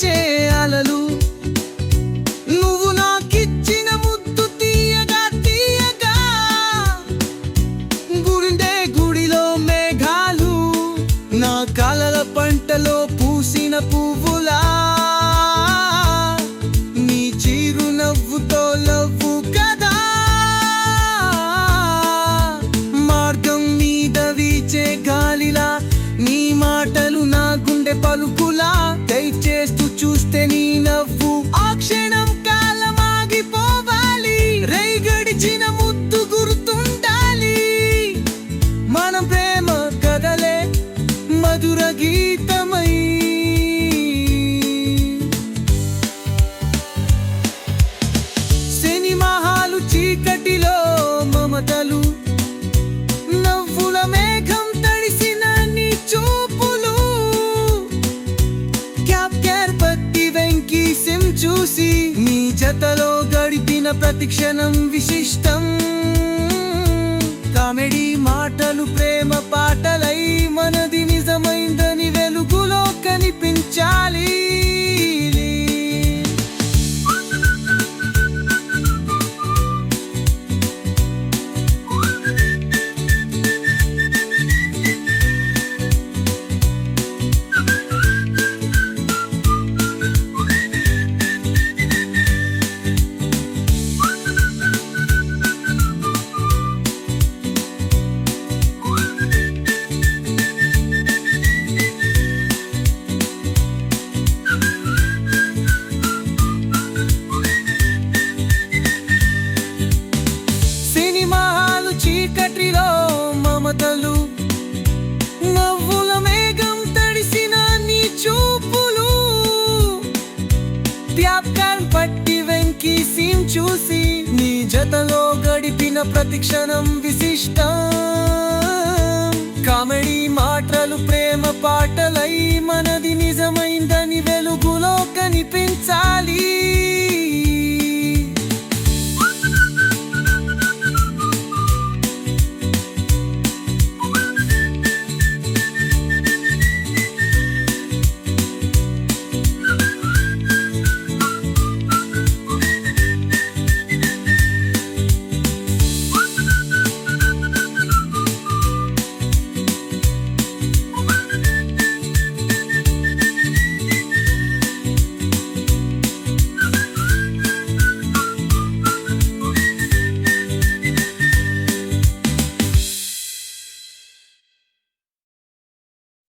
వచ్చే అలలు నువ్వు నాకిచ్చిన ముద్దు తీయగా తీయగా గుండె గుడిలో మేఘాలు నా కలల పంటలో పూసిన పువ్వులా నీ చిరునవ్వుతో లవ్వు కదా మార్గం మీద వీచే గాలిలా నీ మాటలు నా గుండె పలుకులా దయచేస్తూ చూస్తే నీ నవ్వు ఆ క్షణం కాలం ఆగిపోవాలి రై గడిచిన ముద్దు గుర్తుండాలి మనం ప్రేమ కదలే మధుర గీతమై సినిమా హాలు చీకటిలో మమతలు నవ్వుల మేఘం తడిసిన నీ చూపులు క్యాప్టర్ పత్తి వెంకి సిమ్ చూసి నీ జతలో గడిపిన ప్రతి క్షణం విశిష్టం కామెడీ మాటలు ప్రేమ పాటలై మనది నిజమైందని వెలుగులో కనిపించాలి చీకటిలో మమతలు నవ్వుల మేఘం తడిసిన నీ చూపులు ప్యాప్కాన్ పట్టి వెంకి సీన్ చూసి నీ జతలో గడిపిన ప్రతి క్షణం విశిష్టం కామెడీ మాటలు ప్రేమ పాటలై మనది నిజమైందని వెలుగులో కనిపించాలి